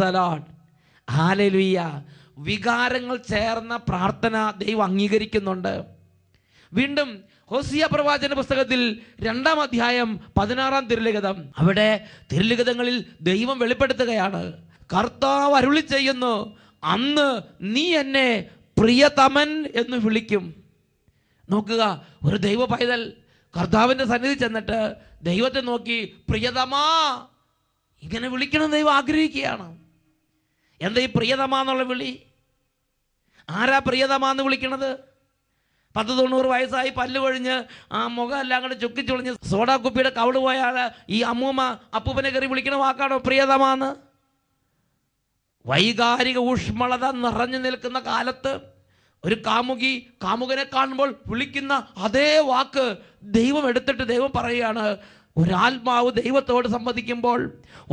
Praise the Lord, hallelujah. വികാരങ്ങൾ ചേർന്ന പ്രാർത്ഥന ദൈവം അംഗീകരിക്കുന്നുണ്ട്. വീണ്ടും ഹോസിയ പ്രവാചന പുസ്തകത്തിൽ 2-ാം അധ്യായം 16-ാം തിരുലിഖിതം, അവിടെ തിരുലിഖിതങ്ങളിൽ ദൈവം വെളിപ്പെടുത്തുകയാണ്. കർത്താവ് അരുളി ചെയ്യുന്നു, അന്ന് നീ എന്നെ പ്രിയതമൻ എന്ന് വിളിക്കും. നോക്കുക, ഒരു ദൈവ പൈതൽ കർത്താവിൻ്റെ സന്നിധി ചെന്നിട്ട് ദൈവത്തെ നോക്കി പ്രിയതമാ ഇങ്ങനെ വിളിക്കണം ദൈവം ആഗ്രഹിക്കുകയാണ്. എന്താ ഈ പ്രിയതമാ എന്നുള്ള വിളി? ആരാ പ്രിയതമാന്ന് വിളിക്കണത്? 90 വയസ്സായി പല്ല് കൊഴിഞ്ഞ് ആ മുഖം എല്ലാം കൂടെ ചുക്കിച്ചൊളിഞ്ഞ് സോഡാ കുപ്പിയുടെ കവിള് പോയാൽ ഈ അമ്മൂമ്മ അപ്പൂപ്പനെ കയറി വിളിക്കണ വാക്കാണോ പ്രിയതമാന്ന്? വൈകാരിക ഊഷ്മളത നിറഞ്ഞു നിൽക്കുന്ന കാലത്ത് ഒരു കാമുകി കാമുകനെ കാണുമ്പോൾ വിളിക്കുന്ന അതേ വാക്ക് ദൈവം എടുത്തിട്ട് ദൈവം പറയുകയാണ്, ഒരാത്മാവ് ദൈവത്തോട് സംവദിക്കുമ്പോൾ,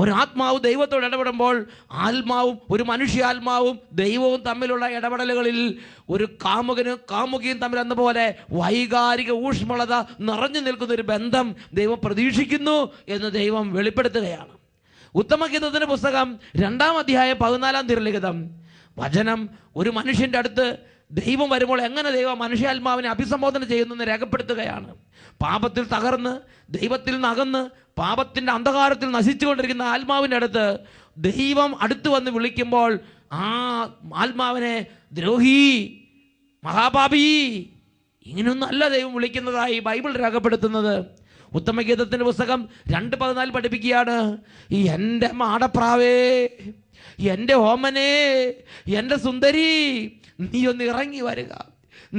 ഒരാത്മാവ് ദൈവത്തോട് ഇടപെടുമ്പോൾ, ആത്മാവും ഒരു മനുഷ്യാത്മാവും ദൈവവും തമ്മിലുള്ള ഇടപെടലുകളിൽ ഒരു കാമുകനും കാമുകിയും തമ്മിൽ എന്നപോലെ വൈകാരിക ഊഷ്മളത നിറഞ്ഞു നിൽക്കുന്ന ഒരു ബന്ധം ദൈവം പ്രതീക്ഷിക്കുന്നു എന്ന് ദൈവം വെളിപ്പെടുത്തുകയാണ്. ഉത്തമഗീതത്തിൻ്റെ പുസ്തകം 2-ാം അധ്യായം 14-ാം തിരുലിഖിതം വചനം ഒരു മനുഷ്യൻ്റെ അടുത്ത് ദൈവം വരുമ്പോൾ എങ്ങനെ ദൈവം മനുഷ്യാത്മാവിനെ അഭിസംബോധന ചെയ്യുന്നെന്ന് രേഖപ്പെടുത്തുകയാണ്. പാപത്തിൽ തകർന്ന് ദൈവത്തിൽ നകന്ന് പാപത്തിൻ്റെ അന്ധകാരത്തിൽ നശിച്ചുകൊണ്ടിരിക്കുന്ന ആത്മാവിൻ്റെ അടുത്ത് ദൈവം അടുത്ത് വന്ന് വിളിക്കുമ്പോൾ ആ ആത്മാവിനെ ദ്രോഹി, മഹാപാപി ഇങ്ങനെയൊന്നും അല്ല ദൈവം വിളിക്കുന്നതായി ബൈബിൾ രേഖപ്പെടുത്തുന്നത്. ഉത്തമഗീതത്തിൻ്റെ പുസ്തകം 2:14 പഠിപ്പിക്കുകയാണ്, എൻ്റെ മാടപ്രാവേ, എൻ്റെ ഓമനേ, എൻ്റെ സുന്ദരി, നീ ഒന്ന് ഇറങ്ങി വരിക.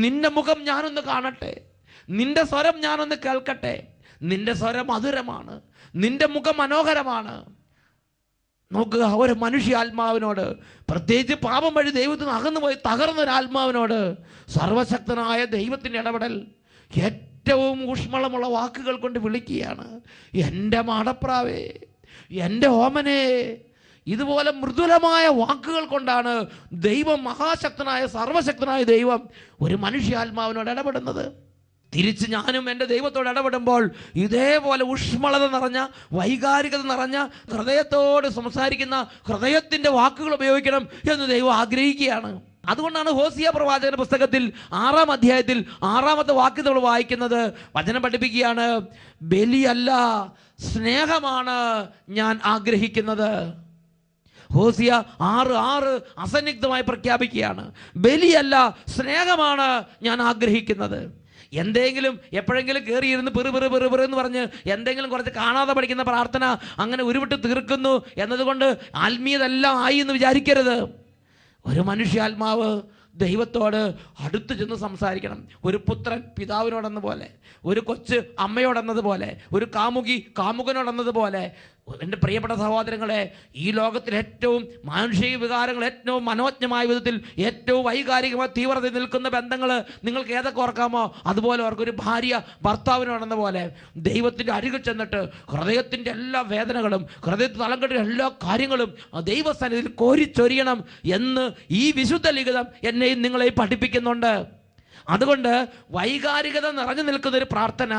നിന്റെ മുഖം ഞാനൊന്ന് കാണട്ടെ, നിന്റെ സ്വരം ഞാനൊന്ന് കേൾക്കട്ടെ. നിന്റെ സ്വരം മധുരമാണ്, നിന്റെ മുഖം മനോഹരമാണ്. നോക്കുക, ഒരു മനുഷ്യാത്മാവിനോട്, പ്രത്യേകിച്ച് പാപം വഴി ദൈവത്തിന് അകന്നു പോയി തകർന്നൊരാത്മാവിനോട് സർവശക്തനായ ദൈവത്തിൻ്റെ ഇടപെടൽ ഏറ്റവും ഊഷ്മളമുള്ള വാക്കുകൾ കൊണ്ട് വിളിക്കുകയാണ്, എൻ്റെ മാടപ്രാവേ, എൻ്റെ ഓമനേ. ഇതുപോലെ മൃദുലമായ വാക്കുകൾ കൊണ്ടാണ് ദൈവം, മഹാശക്തനായ സർവശക്തനായ ദൈവം ഒരു മനുഷ്യാത്മാവിനോട് ഇടപെടുന്നത്. തിരിച്ച് ഞാനും എൻ്റെ ദൈവത്തോട് ഇടപെടുമ്പോൾ ഇതേപോലെ ഊഷ്മളത നിറഞ്ഞ, വൈകാരികത നിറഞ്ഞ, ഹൃദയത്തോട് സംസാരിക്കുന്ന ഹൃദയത്തിൻ്റെ വാക്കുകൾ ഉപയോഗിക്കണം എന്ന് ദൈവം ആഗ്രഹിക്കുകയാണ്. അതുകൊണ്ടാണ് ഹോസിയ പ്രവാചകന്റെ പുസ്തകത്തിൽ 6-ാം അധ്യായത്തിൽ 6-ാമത്തെ വാക്യം നമ്മൾ വായിക്കുന്നത്. വചനം പഠിപ്പിക്കുകയാണ്, ബലിയല്ല സ്നേഹമാണ് ഞാൻ ആഗ്രഹിക്കുന്നത്. ഹോസിയ 6:6 അസന്നിഗ്ധമായി പ്രഖ്യാപിക്കുകയാണ്, ബലിയല്ല സ്നേഹമാണ് ഞാൻ ആഗ്രഹിക്കുന്നത്. എന്തെങ്കിലും എപ്പോഴെങ്കിലും കയറിയിരുന്ന് പെറു എന്ന് പറഞ്ഞ് എന്തെങ്കിലും കുറച്ച് കാണാതെ പഠിക്കുന്ന പ്രാർത്ഥന അങ്ങനെ ഉരുവിട്ട് തീർക്കുന്നു എന്നതുകൊണ്ട് ആത്മീയതെല്ലാം ആയി എന്ന് വിചാരിക്കരുത്. ഒരു മനുഷ്യാത്മാവ് ദൈവത്തോട് അടുത്ത് ചെന്ന് സംസാരിക്കണം. ഒരു പുത്രൻ പിതാവിനോടെന്ന പോലെ, ഒരു കൊച്ച് അമ്മയോടെന്നതുപോലെ, ഒരു കാമുകി കാമുകനോടെന്നതുപോലെ. എൻ്റെ പ്രിയപ്പെട്ട സഹോദരങ്ങളെ, ഈ ലോകത്തിൽ ഏറ്റവും മാനുഷിക വികാരങ്ങൾ ഏറ്റവും മനോജ്ഞമായ വിധത്തിൽ ഏറ്റവും വൈകാരികമായ തീവ്രത നിൽക്കുന്ന ബന്ധങ്ങൾ നിങ്ങൾക്ക് ഏതൊക്കെ ഓർക്കാമോ അതുപോലെ ഓർക്കൊരു ഭാര്യ ഭർത്താവിനോടെന്ന പോലെ ദൈവത്തിൻ്റെ അരികിൽ ചെന്നിട്ട് ഹൃദയത്തിൻ്റെ എല്ലാ വേദനകളും ഹൃദയത്തിൽ തലം കെട്ടിയ എല്ലാ കാര്യങ്ങളും ദൈവസന്നിധിയിൽ കോരിച്ചൊരിയണം എന്ന് ഈ വിശുദ്ധ ലിഖിതം എന്നെയും നിങ്ങളെയും പഠിപ്പിക്കുന്നുണ്ട്. അതുകൊണ്ട് വൈകാരികത നിറഞ്ഞു നിൽക്കുന്നൊരു പ്രാർത്ഥന,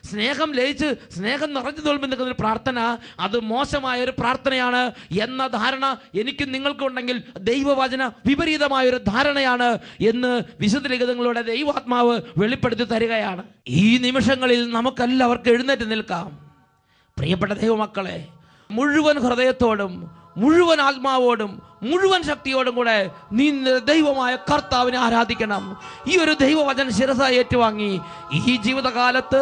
സ്നേഹം ലയിച്ച് സ്നേഹം നിറഞ്ഞു തോൽമ്പി നിൽക്കുന്നൊരു പ്രാർത്ഥന, അത് മോശമായൊരു പ്രാർത്ഥനയാണ് എന്ന ധാരണ എനിക്കും നിങ്ങൾക്കും ഉണ്ടെങ്കിൽ ദൈവവചന വിപരീതമായൊരു ധാരണയാണ് എന്ന് വിശുദ്ധ ലിഖിതങ്ങളുടെ ദൈവാത്മാവ് വെളിപ്പെടുത്തി തരികയാണ്. ഈ നിമിഷങ്ങളിൽ നമുക്കെല്ലാവർക്കും എഴുന്നേറ്റ് നിൽക്കാം. പ്രിയപ്പെട്ട ദൈവമക്കളെ, മുഴുവൻ ഹൃദയത്തോടും മുഴുവൻ ആത്മാവോടും മുഴുവൻ ശക്തിയോടും കൂടെ നീ ദൈവമായ കർത്താവിനെ ആരാധിക്കണം. ഈ ഒരു ദൈവവചന ശിരസായി ഏറ്റുവാങ്ങി ഈ ജീവിതകാലത്ത്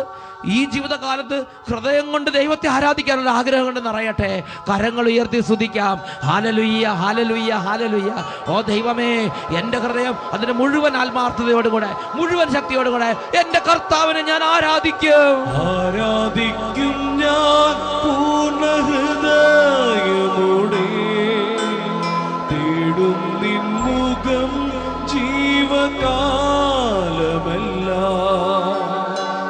ഹൃദയം കൊണ്ട് ദൈവത്തെ ആരാധിക്കാനുള്ള ആഗ്രഹം കൊണ്ട് നിറയട്ടെ. കരങ്ങൾ ഉയർത്തി സ്തുതിക്കാം. Hallelujah, hallelujah, hallelujah. ഓ ദൈവമേ, എൻ്റെ ഹൃദയം അതിൻ്റെ മുഴുവൻ ആത്മാർത്ഥതയോടുകൂടെ മുഴുവൻ ശക്തിയോടുകൂടെ എൻ്റെ കർത്താവിനെ ഞാൻ ആരാധിക്കും ഞാൻ പൂർണ്ണ ഹൃദയമോടെ. തേടും നിൻ മുഖം ജീവകാലമെല്ലാം.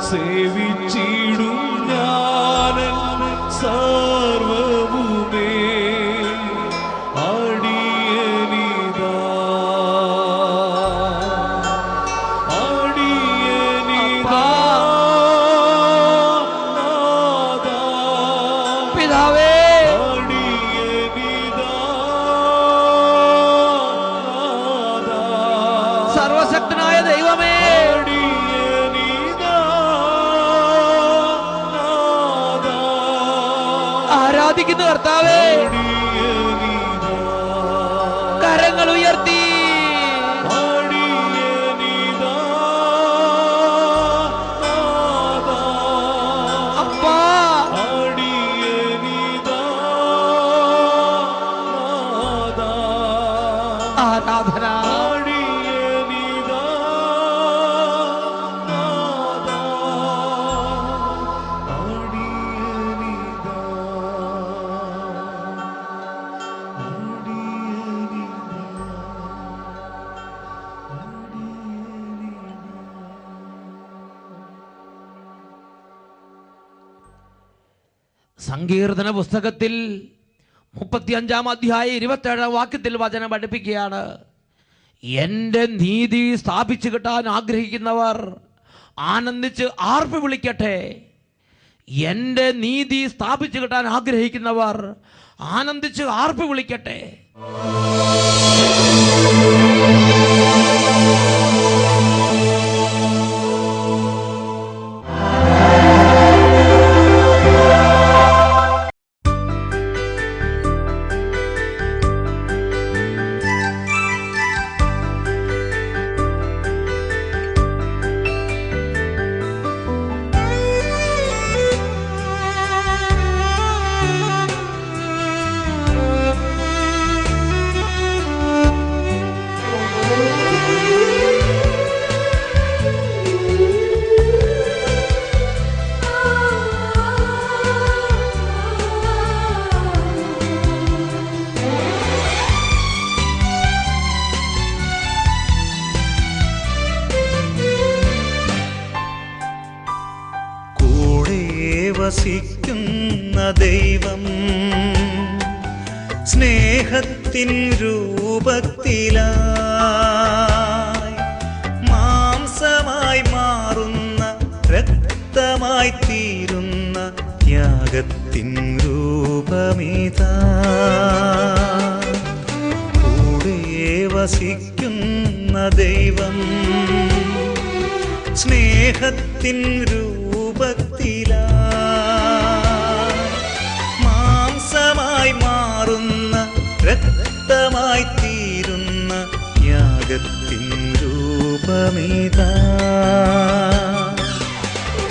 സേവിച്ചിടും ഞാനൻ സർവ്വവുമേ. അടിയനിതാ നാഥാ. പിതാവേ, അടിയനിതാ ആരാധിക്കുന്നു കർത്താവേ. കരങ്ങൾ ഉയർത്തി അപ്പാ ആരാധന. സങ്കീർത്തന പുസ്തകത്തിൽ 35 അധ്യായം 27 വാക്യത്തിൽ വചനം പഠിപ്പിക്കുകയാണ്, എൻ്റെ നീതി സ്ഥാപിച്ചു കിട്ടാൻ ആഗ്രഹിക്കുന്നവർ ആനന്ദിച്ച് ആർപ്പ് വിളിക്കട്ടെ. എൻ്റെ നീതി സ്ഥാപിച്ചു കിട്ടാൻ ആഗ്രഹിക്കുന്നവർ ആനന്ദിച്ച് ആർപ്പ് വിളിക്കട്ടെ. വസിക്കുന്ന ദൈവം സ്നേഹത്തിൻ രൂപത്തിലായി മാംസമായി മാറുന്ന രക്തമായി തീരുന്ന ത്യാഗത്തിൻ രൂപമിതാ. കൂടെ വസിക്കുന്ന ദൈവം സ്നേഹത്തിൻ രൂപത്തിലായി മാംസമായി മാറുന്ന രക്തമായി തീരുന്ന ത്യാഗത്തിൻ രൂപമിതാ.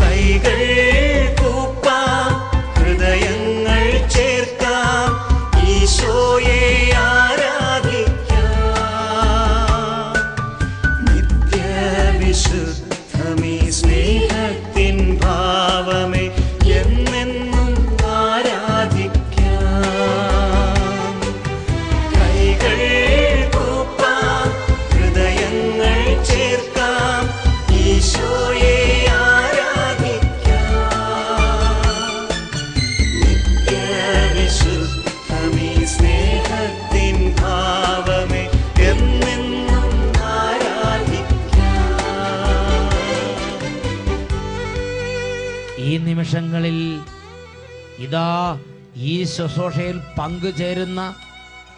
കൈകൾ കൂപ്പാം, ഹൃദയങ്ങൾ ചേർക്കാം, ഈശോയെ ആരാധിക്കാം. നിത്യവിശുദ്ധമീ സ്നേഹത്തിൻ ഭാവമേ എന്നെന്നും ആരാധിക്കാം. കൈകൾ കൂപ്പാം, ഹൃദയങ്ങൾ ചേർക്കാം, ഈശോയെ ആരാധിക്കാം. നിത്യവിശുദ്ധമീ സ്നേഹത്തിൻ ഭാവമേ എന്നെന്നും ആരാധിക്കാം. ഈ നിമിഷങ്ങളിൽ ഇതാ ഈ ശുശ്രൂഷയിൽ പങ്കുചേരുന്ന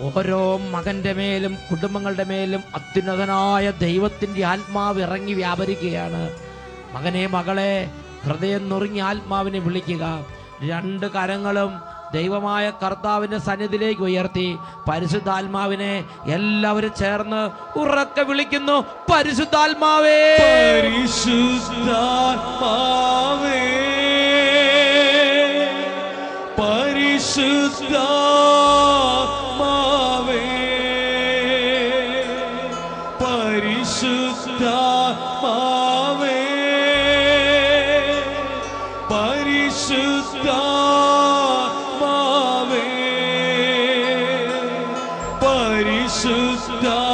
ഓരോ മകൻ്റെ മേലും കുടുംബങ്ങളുടെ മേലും അത്യുന്നതനായ ദൈവത്തിൻ്റെ ആത്മാവ് ഇറങ്ങി വ്യാപരിക്കുകയാണ്. മകനെ, മകളെ, ഹൃദയം നുറുങ്ങി ആത്മാവിനെ വിളിക്കുക. രണ്ട് കരങ്ങളും ദൈവമായ കർത്താവിൻ്റെ സന്നിധിയിലേക്ക് ഉയർത്തി പരിശുദ്ധാത്മാവിനെ എല്ലാവരും ചേർന്ന് ഉറക്കെ വിളിക്കുന്നു. പരിശുദ്ധാത്മാവേ, പരിശുദ്ധാത്മാവേ, പരിശുദ്ധാത്മാവേ, പരിശുദ്ധാത്മാവേ, പരിശുദ്ധാത്മാവേ, പരിശുദ്ധാത്മാവേ,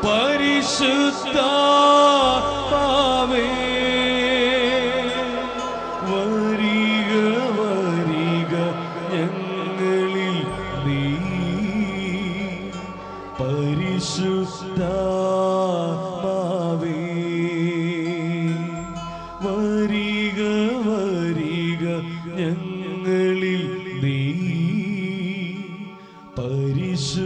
പരിശുദ്ധാത്മാവേ, വരിക വരിക ഞങ്ങളിൽ നീ. പരിശുദ്ധാത്മാവേ, വരിക വരിക ഞങ്ങളിൽ നീ. പരിശുദ്ധാത്മാവേ,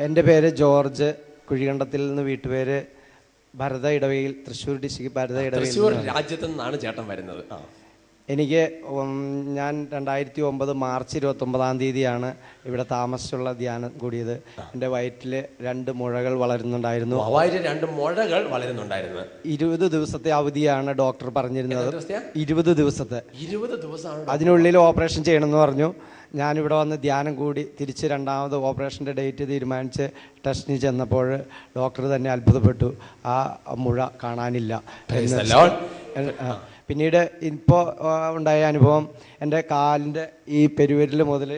എൻ്റെ പേര് ജോർജ്. കുഴികണ്ടത്തിൽ നിന്ന് വീട്ടുപേര് ഭരത ഇടവയിൽ, തൃശ്ശൂർ ഡിസ്ട്രിക്ട് ഭരത ഇടവയിൽ. തൃശ്ശൂർ രാജ്യത്തു നിന്നാണ് ചേട്ടൻ വരുന്നത്. എനിക്ക് ഞാൻ 2009 മാർച്ച് 29-ാം തീയതിയാണ് ഇവിടെ താമസിച്ചുള്ള ധ്യാനം കൂടിയത്. എൻ്റെ വയറ്റിൽ 2 മുഴകൾ വളരുന്നുണ്ടായിരുന്നു. 2 മുഴകൾ വളരുന്നുണ്ടായിരുന്നു. 20 ദിവസത്തെ അവധിയാണ് ഡോക്ടർ പറഞ്ഞിരുന്നത്. 20 ദിവസത്തെ. 20 ദിവസമാണ്. അതിനുള്ളിൽ ഓപ്പറേഷൻ ചെയ്യണമെന്ന് പറഞ്ഞു. ഞാനിവിടെ വന്ന് ധ്യാനം കൂടി തിരിച്ച് 2ാമത് ഓപ്പറേഷൻ്റെ ഡേറ്റ് തീരുമാനിച്ച് ടെസ്റ്റിന് ചെന്നപ്പോൾ ഡോക്ടർ തന്നെ അത്ഭുതപ്പെട്ടു, ആ മുഴ കാണാനില്ല എന്ന്. പിന്നീട് ഇപ്പോൾ ഉണ്ടായ അനുഭവം, എൻ്റെ കാലിൻ്റെ ഈ പെരുവിരൽ മുതൽ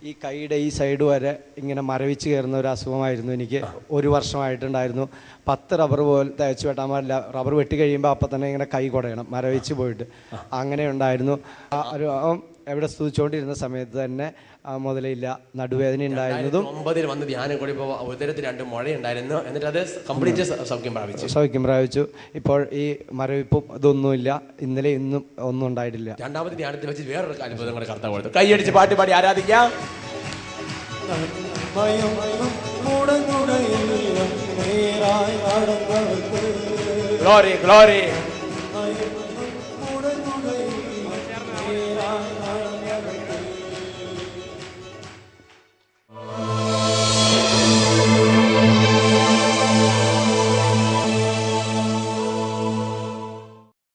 ഈ കൈയുടെ ഈ സൈഡ് വരെ ഇങ്ങനെ മരവിച്ച് കയറുന്ന ഒരു അസുഖമായിരുന്നു എനിക്ക്. 1 വർഷമായിട്ടുണ്ടായിരുന്നു. 10 റബ്ബർ പോലെ തേച്ച് വെട്ടാൻ പാടില്ല. റബ്ബർ വെട്ടി കഴിയുമ്പോൾ അപ്പം തന്നെ ഇങ്ങനെ കൈ കുടയണം, മരവിച്ച് പോയിട്ട്. അങ്ങനെ ഉണ്ടായിരുന്നു. ആ ഒരു എവിടെ സ്തുതിച്ചുകൊണ്ടിരുന്ന സമയത്ത് തന്നെ മുതലില്ല, നടുവേദന ഉണ്ടായിരുന്നതും. 2009 വന്ന് ധ്യാനം കൂടി ഉദരത്തിൽ 2 മുഴ ഉണ്ടായിരുന്നു. എന്നിട്ട് അത് കംപ്ലീറ്റ് സൗഖ്യം പ്രാപിച്ചു. ഇപ്പോൾ ഈ മരവിപ്പും ഇതൊന്നുമില്ല. ഇന്നലെ ഇന്നും ഒന്നും ഉണ്ടായിട്ടില്ല. 2ാമത് ധ്യാനത്തിൽ വെച്ച് വേറൊരു അത്ഭുതം കൂടെ കർത്താവ് കൊടുത്തു. കൈയടിച്ച് പാട്ട് പാടി ആരാധിക്കാം. Glory glory.